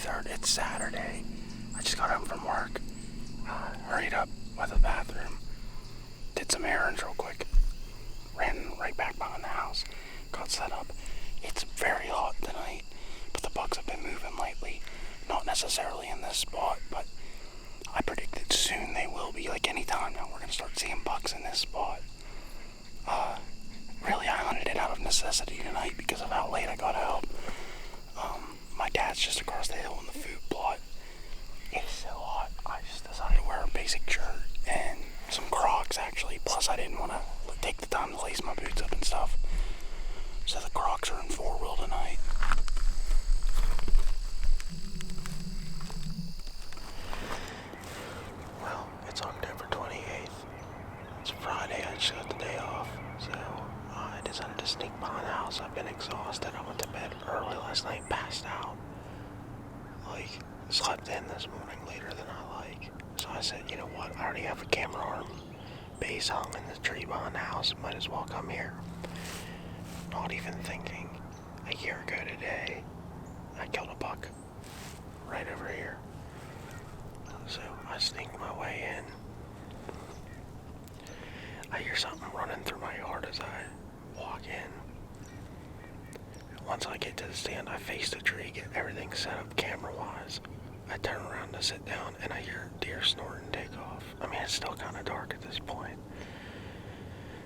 23rd. It's Saturday. I just got home from work. Hurried up, went to the bathroom. Did some errands real quick. Ran right back behind the house. Got set up. It's very hot tonight, but the bucks have been moving lately. Not necessarily in this spot, but I predict that soon they will be. Like any time now, we're going to start seeing bucks in this spot. Really, I hunted it out of necessity tonight because of how late I got home. My dad's just across the hill in the food plot. It's so hot. I just decided to wear a basic shirt and some Crocs, actually. Plus, I didn't want to take the time to lace my boots up and stuff. So the Crocs are in 4-wheel tonight. Well, it's October 28th. It's Friday. I just got the day off. So I decided to sneak behind the house. I've been exhausted. I went to bed early last night, passed out. Slept in this morning later than I like. So I said, you know what? I already have a camera arm base hung in the tree behind the house. Might as well come here. Not even thinking. A year ago today, I killed a buck right over here. So I sneaked my way in. I hear something running through my yard as I walk in. Once I get to the stand, I face the tree, get everything set up camera-wise. I turn around to sit down, and I hear deer snorting take off. I mean, it's still kind of dark at this point.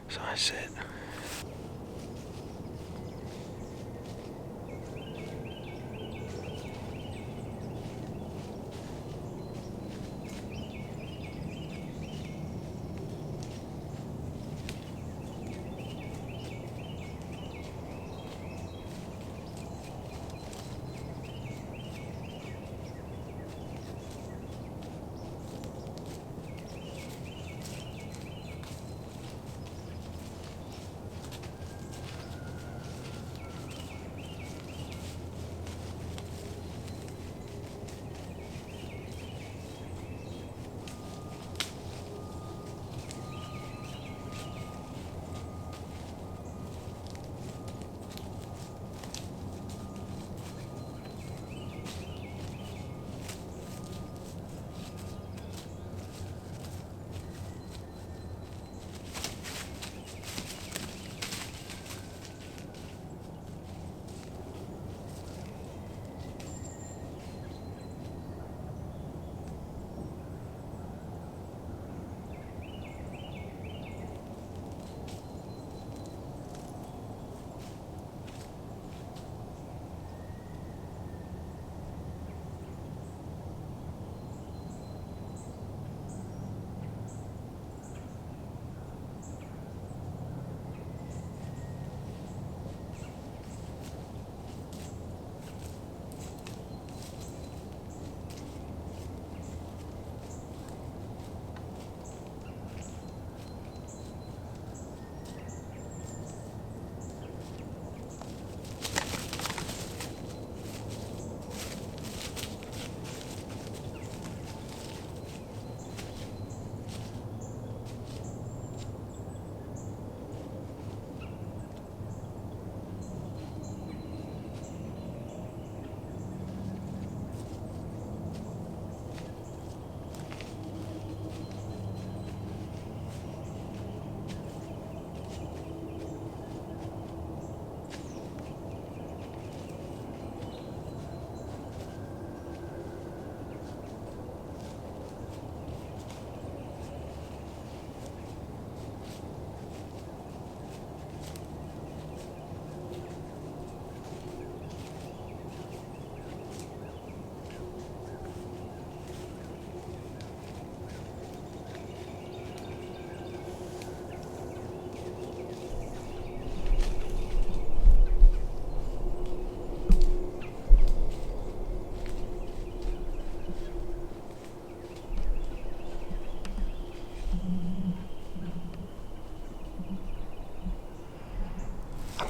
So I sit.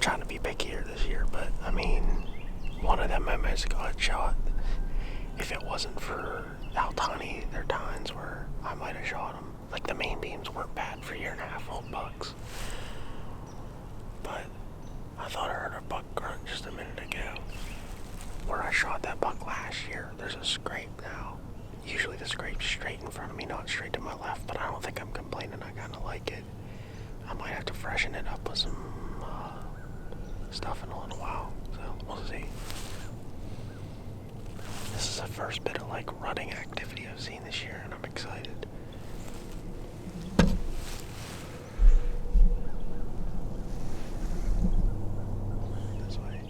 Trying to be pickier this year, but I mean, one of them moments got shot. If it wasn't for how tiny their tines were, I might have shot them. Like, the main beams weren't bad for 1.5-year-old bucks. But I thought I heard a buck grunt just a minute ago. Where I shot that buck last year, I might have to freshen it up with some stuff in a little while, so we'll see. This is the first bit of like running activity I've seen this year, and I'm excited. This way.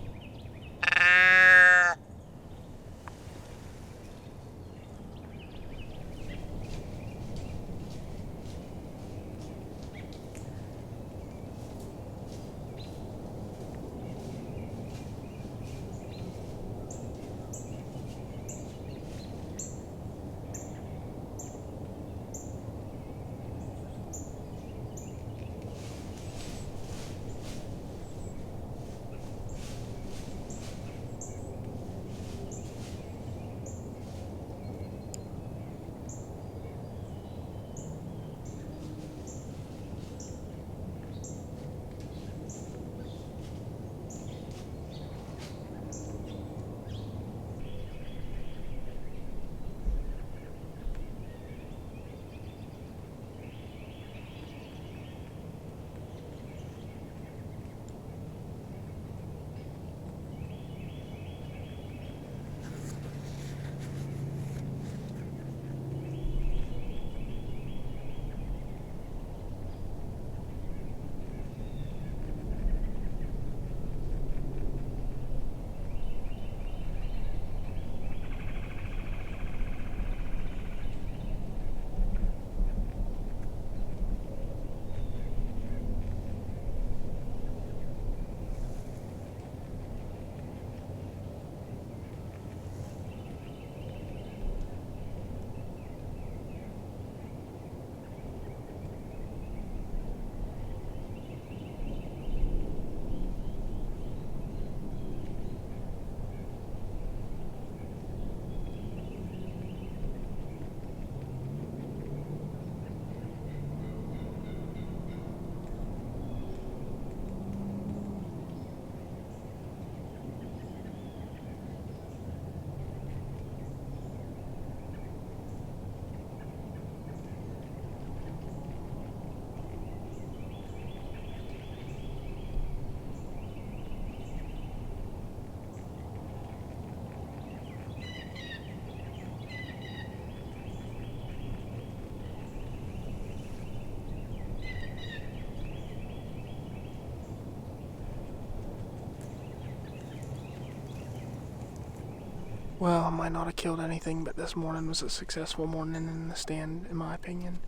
Well, I might not have killed anything, but this morning was a successful morning in the stand, in my opinion.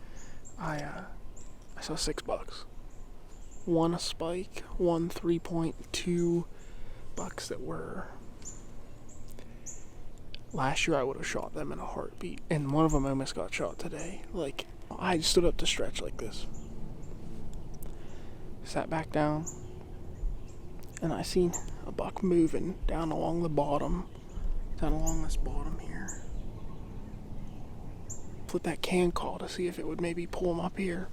I saw 6 bucks. One a spike, one 3.2 bucks that were... Last year I would have shot them in a heartbeat, and one of them almost got shot today. Like, I stood up to stretch like this. Sat back down, and I seen a buck moving down along the bottom. Down along this bottom here. Put that can call to see if it would maybe pull him up here.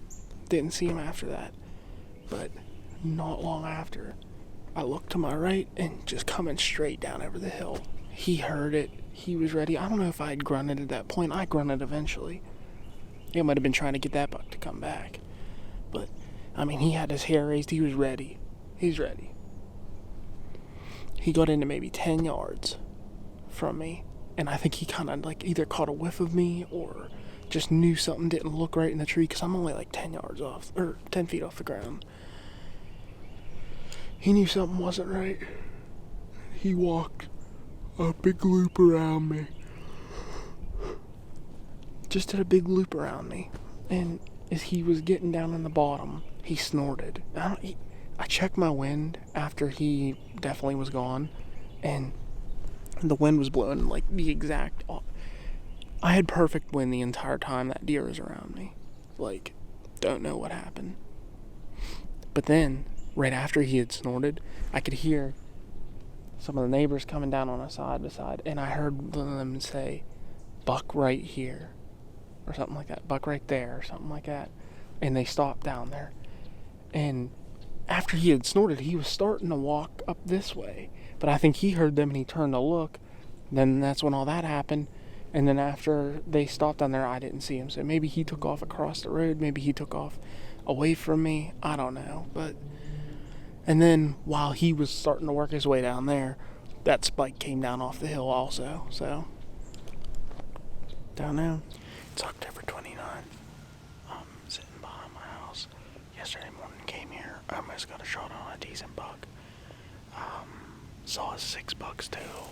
Didn't see him after that. But not long after, I looked to my right and just coming straight down over the hill. He heard it. He was ready. I don't know if I had grunted at that point. I grunted eventually. He might have been trying to get that buck to come back. But, I mean, he had his hair raised. He was ready. He's ready. He got into maybe 10 yards from me, and I think he kind of like either caught a whiff of me or just knew something didn't look right in the tree, because I'm only like 10 yards off, or 10 feet off the ground. He knew something wasn't right. He walked a big loop around me. Just did a big loop around me, and as he was getting down in the bottom, he snorted. I checked my wind after he definitely was gone, and the wind was blowing like the exact... I had perfect wind the entire time that deer was around me. Like, don't know what happened. But then, right after he had snorted, I could hear some of the neighbors coming down on a side by side, and I heard one of them say, "Buck right here," or something like that. "Buck right there," or something like that. And they stopped down there. And after he had snorted, he was starting to walk up this way. But I think he heard them and he turned to look. Then that's when all that happened. And then after they stopped down there, I didn't see him. So maybe he took off across the road. Maybe he took off away from me. I don't know, but and then while he was starting to work his way down there, that spike came down off the hill also. So don't know. It's October 29th. I'm sitting behind my house. Yesterday morning came here. I almost got a shot on a decent buck. Saw 6 bucks total.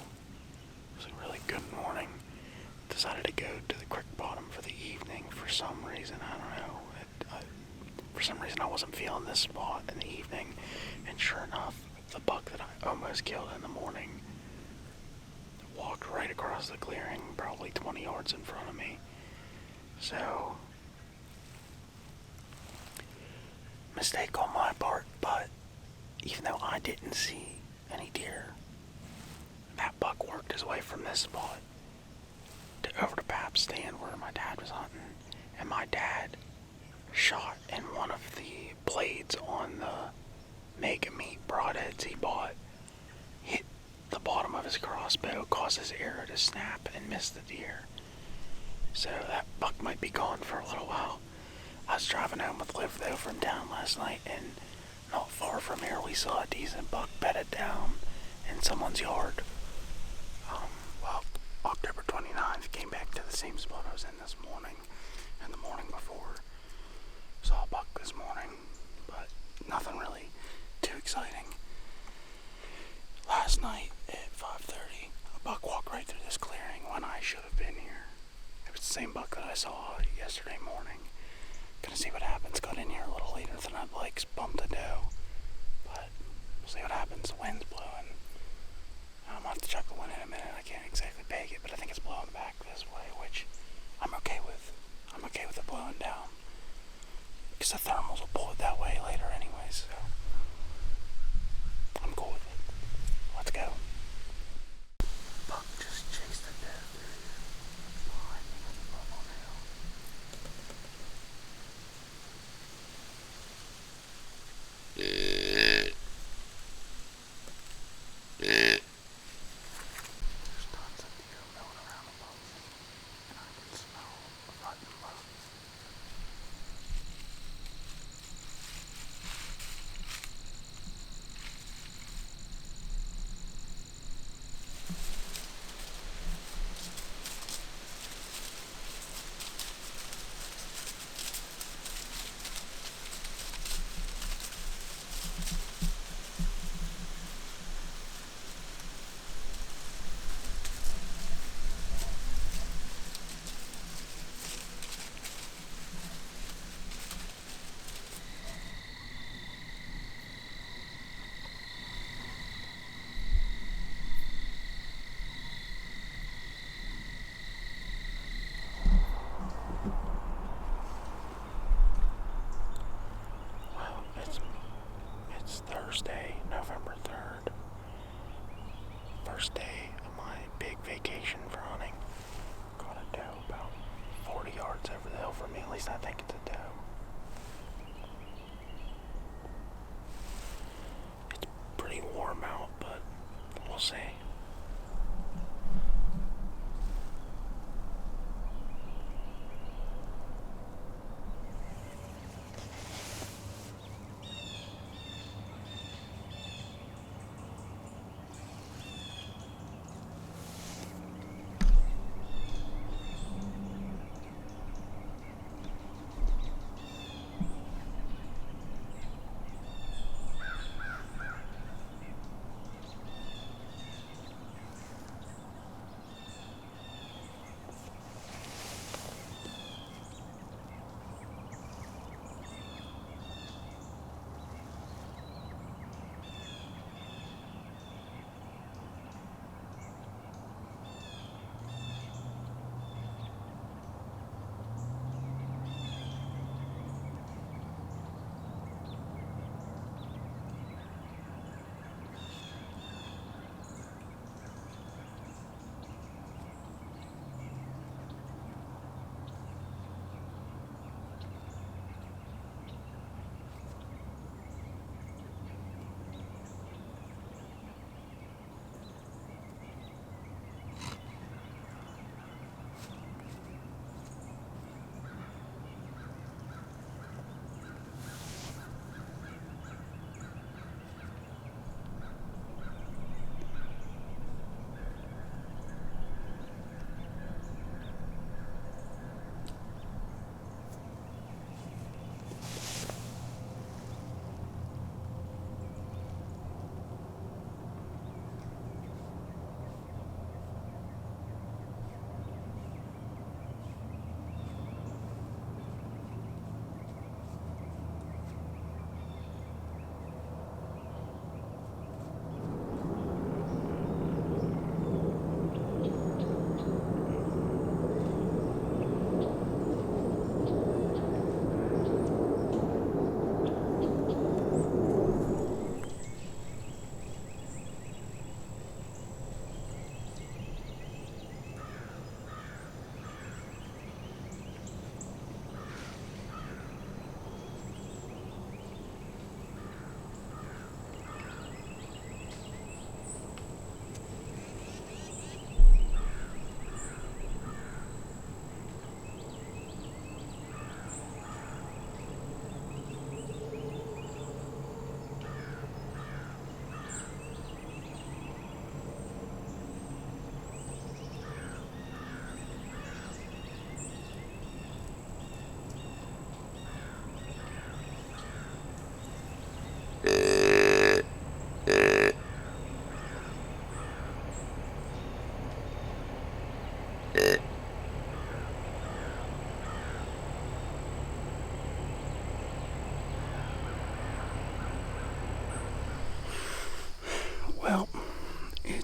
It was a really good morning. Decided to go to the creek bottom for the evening for some reason. I don't know. For some reason I wasn't feeling this spot in the evening. And sure enough, the buck that I almost killed in the morning walked right across the clearing, probably 20 yards in front of me. So, mistake on my part, but even though I didn't see any deer, that buck worked his way from this spot to over to Pap's stand where my dad was hunting, and my dad shot in one of the blades on the Mega Meat broadheads he bought, hit the bottom of his crossbow, caused his arrow to snap and miss the deer. So that buck might be gone for a little while. I was driving home with Liv though from town last night, and not far from here we saw a decent buck bedded down in someone's yard. October 29th, came back to the same spot I was in this morning and the morning before. Saw a buck this morning, but nothing really too exciting. Last night at 5:30, a buck walked right through this clearing when I should have been here. It was the same buck that I saw yesterday morning. Gonna see what happens. Got in here a little later than I'd like, bumped a doe, but we'll see what happens. The wind's blowing. I'm gonna have to check the wind in a minute. I can't exactly peg it, but I think it's blowing back this way, which I'm okay with. I'm okay with it blowing down, because the thermals will pull it that way later anyways, so I'm cool with it. Let's go. Buck just chased the doe behind me up on the hill. There's tons of deer milling around above me, and I can smell a rotten buck. It's Thursday, November 3rd. First day of my big vacation for hunting. Caught a doe about 40 yards over the hill from me. At least I think it's a doe. It's pretty warm out, but we'll see.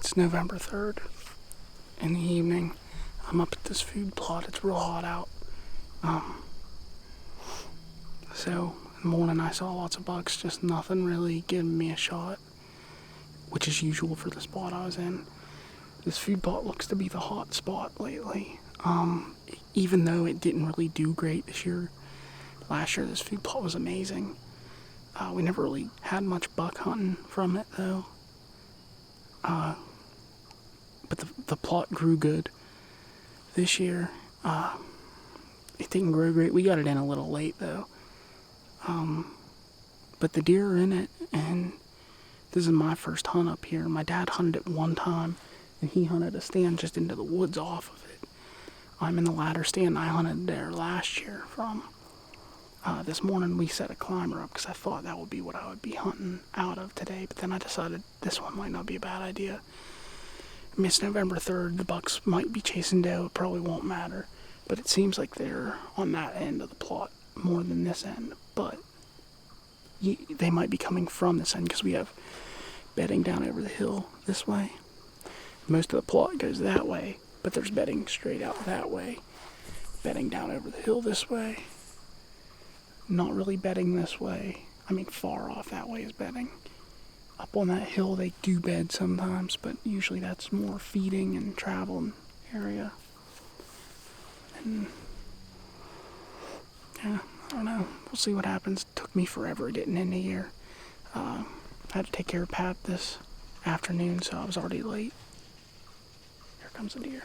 It's November 3rd in the evening. I'm up at this food plot. It's real hot out. So in the morning I saw lots of bucks, just nothing really giving me a shot, which is usual for the spot I was in. This food plot looks to be the hot spot lately. Even though it didn't really do great this year. Last year this food plot was amazing. We never really had much buck hunting from it though. But the plot grew good this year. It didn't grow great. We got it in a little late though. But the deer are in it, and this is my first hunt up here. My dad hunted it one time, and he hunted a stand just into the woods off of it. I'm in the ladder stand I hunted there last year from. This morning we set a climber up because I thought that would be what I would be hunting out of today, but then I decided this one might not be a bad idea. It's November 3rd, the bucks might be chasing doe, it probably won't matter, but it seems like they're on that end of the plot more than this end, but they might be coming from this end because we have bedding down over the hill this way. Most of the plot goes that way, but there's bedding straight out that way. Bedding down over the hill this way. Not really bedding this way. I mean, far off that way is bedding. Up on that hill they do bed sometimes, but usually that's more feeding and traveling area. And yeah, I don't know. We'll see what happens. It took me forever getting into here. I had to take care of Pat this afternoon, so I was already late. Here comes a deer.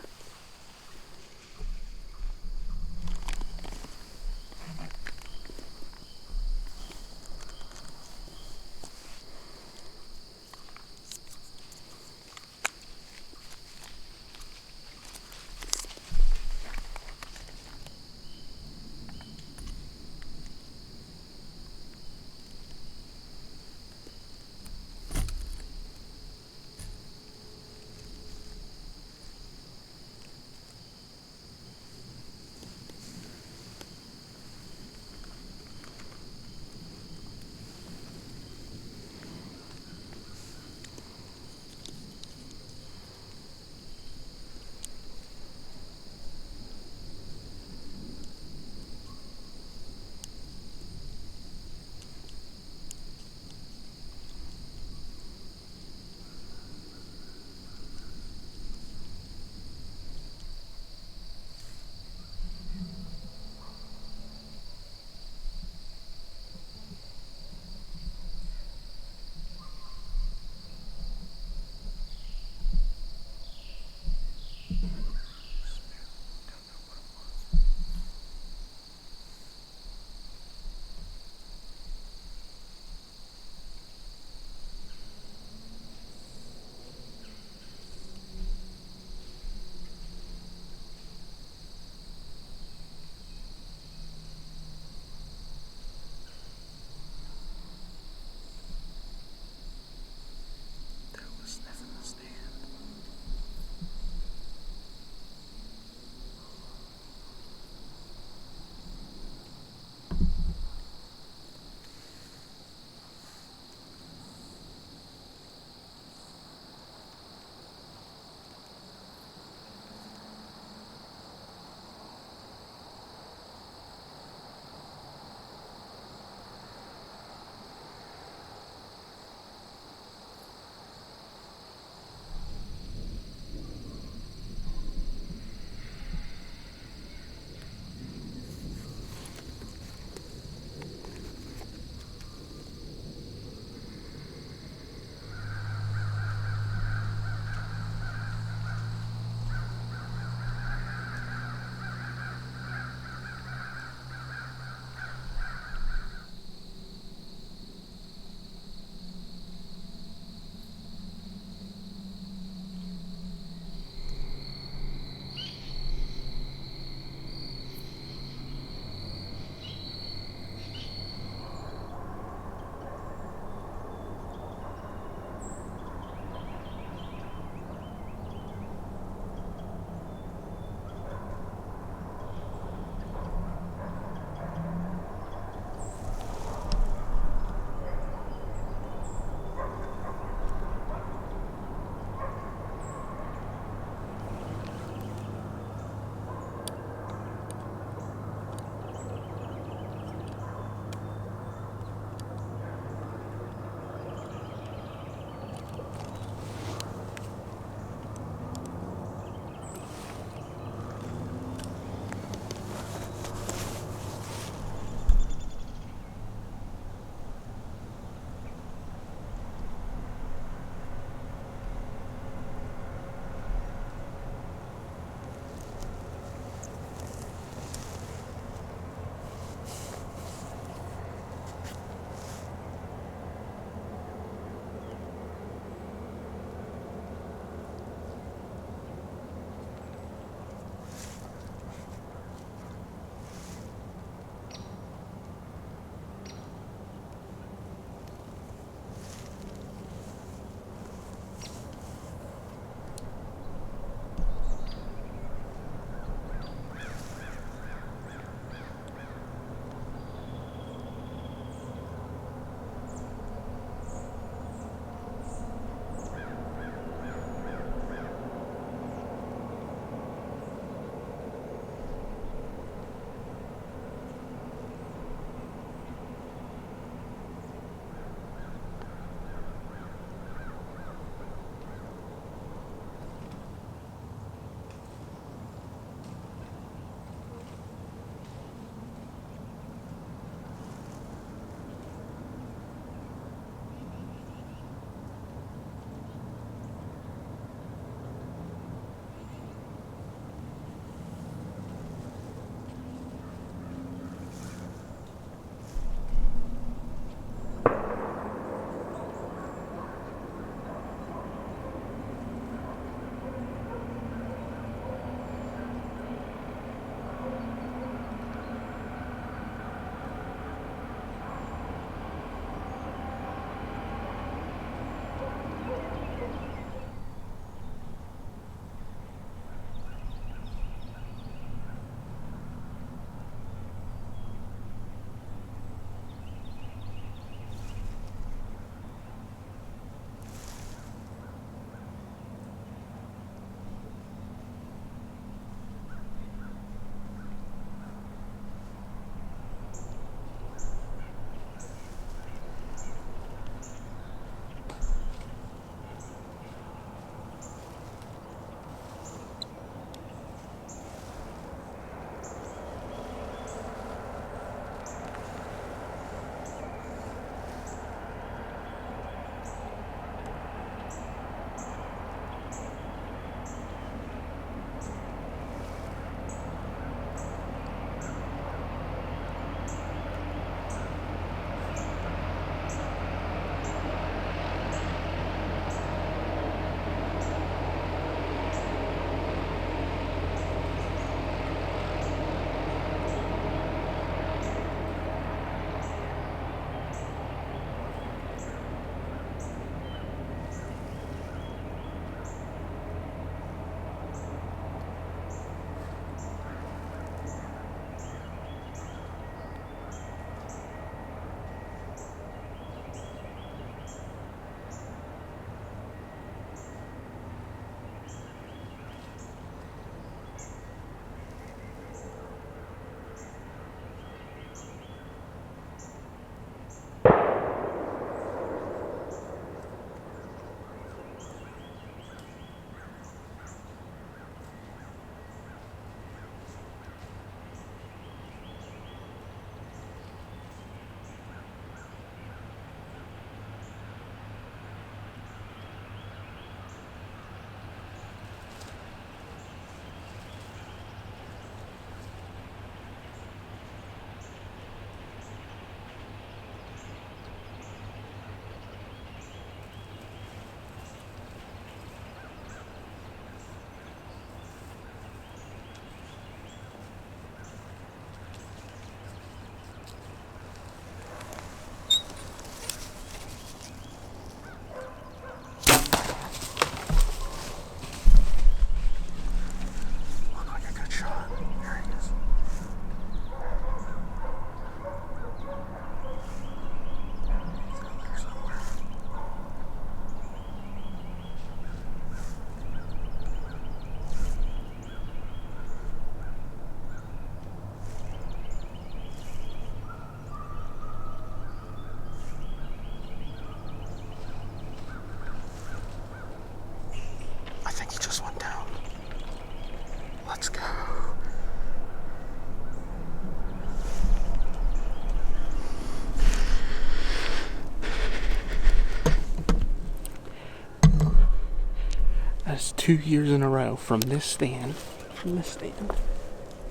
That's 2 years in a row from this stand.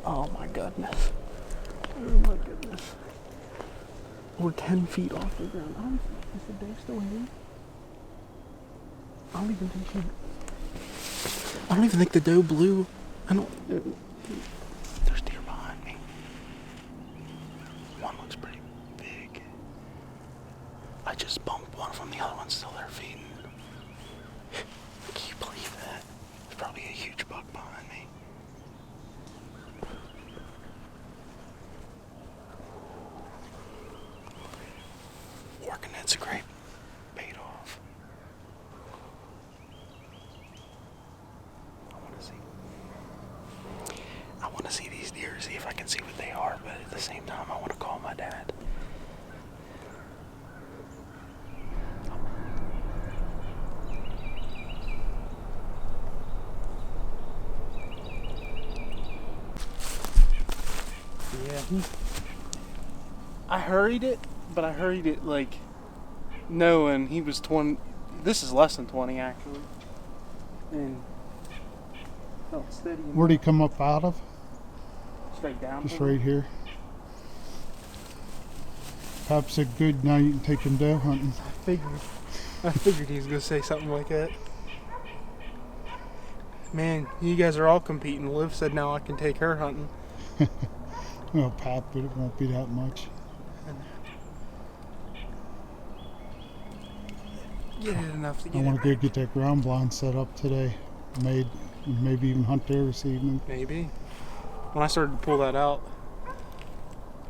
Oh my goodness. Oh my goodness. We're 10 feet off the ground. Is the doe still here? I don't even think the doe blew. There's deer behind me. One looks pretty big. I just bumped one of them. The other one's still there feeding. Can you believe that? There's probably a huge buck behind me. Working net's a great bait off. I want to see these deer, see if I can see what they are, but at the same time I want to call my dad. Yeah, I hurried it, but I hurried it like knowing he was 20. This is less than 20 actually. And felt steady. Where'd he come up out of? Straight down. Just right here. Pop said, good, now you can take him doe hunting. I figured he was going to say something like that. Man, you guys are all competing. Liv said now I can take her hunting. Well, Pop, but it won't be that much. Get it enough to get I want to go get that ground blind set up today. Maybe even hunt there this evening. Maybe. When I started to pull that out,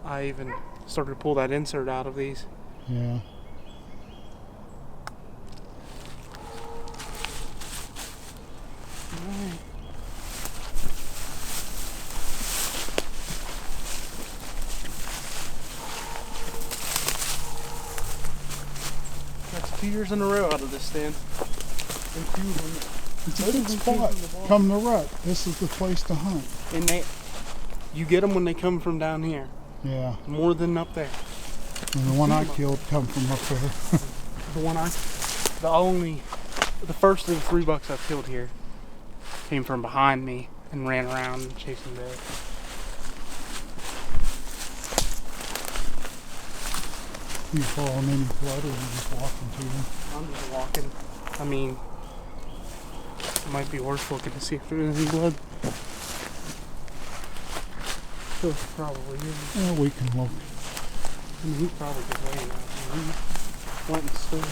I even started to pull that insert out of these. Yeah. Alright. That's 2 years in a row out of this stand. And 2 of them. It's a good spot. Come to rut. This is the place to hunt. And you get them when they come from down here. Yeah. More than up there. And the one I killed come from up there. The first of the 3 bucks I've killed here came from behind me and ran around chasing doe. You falling in blood or you just walking to them? I'm just walking. I mean, it might be worth looking to see if there's any blood. So probably is. Yeah, we can look. I mean, he's probably just laying out. He went and stood.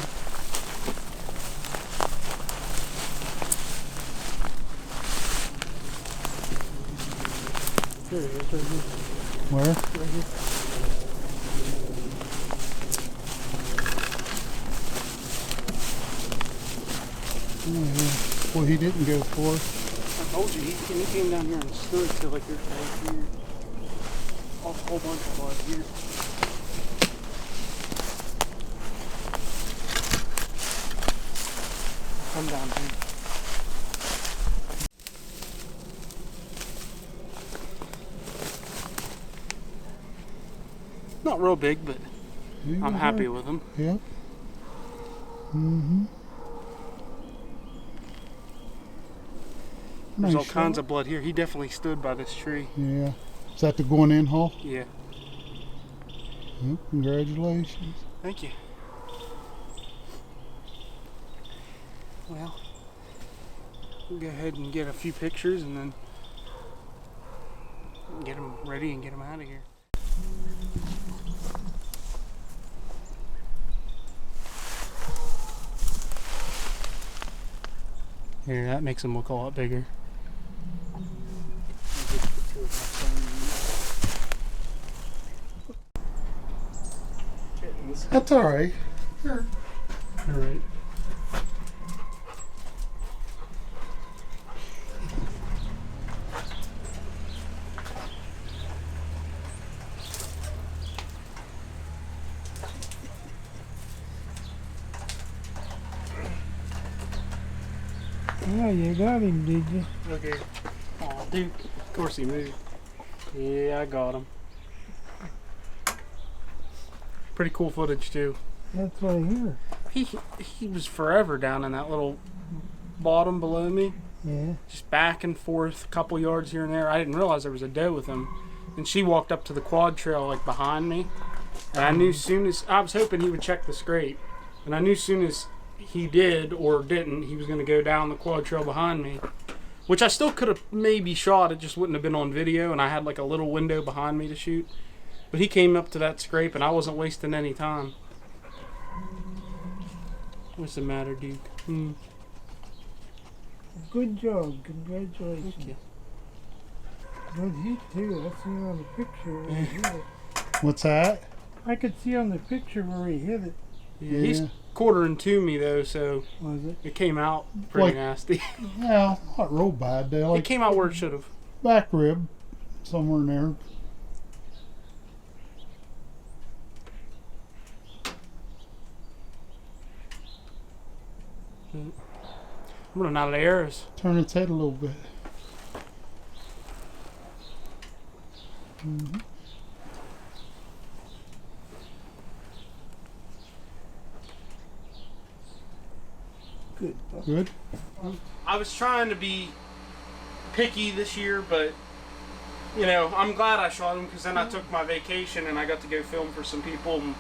There he is, right here. Where? Right here. Oh, yeah. Well, he didn't go for it. I told you, he came down here and stood till like there's right here. A whole bunch of blood here. Come down here. Not real big, but I'm happy with him. Yep. Mm-hmm. There's all Nice kinds shot. of blood here. He definitely stood by this tree. Yeah. Is that the going in hole? Yeah. Yep, congratulations. Thank you. Well, we'll go ahead and get a few pictures and then get them ready and get them out of here. Here, that makes them look a lot bigger. That's all right. Sure. All right. Oh, you got him, did you? Okay. Oh, dude. Of course he moved. Yeah, I got him. Pretty cool footage too. That's right here. He was forever down in that little bottom below me. Yeah. Just back and forth, a couple yards here and there. I didn't realize there was a doe with him. And she walked up to the quad trail like behind me. And I knew soon as, I was hoping he would check the scrape. And I knew soon as he did or didn't, he was going to go down the quad trail behind me. Which I still could have maybe shot, it just wouldn't have been on video. And I had like a little window behind me to shoot. But he came up to that scrape and I wasn't wasting any time. What's the matter, Duke? Good job. Congratulations. Thank you. Good heat too. I see on the picture where he hit it. What's that? I could see on the picture where he hit it. Yeah, he's quartering to me though, so Was it? it came out pretty Like- nasty. Yeah, not real bad. They It like came out where it should have. back rib, somewhere in there. I'm running out of arrows. Turn its head a little bit. Good. Buck. Good. I was trying to be picky this year, but you know, I'm glad I shot him because then I took my vacation and I got to go film for some people. And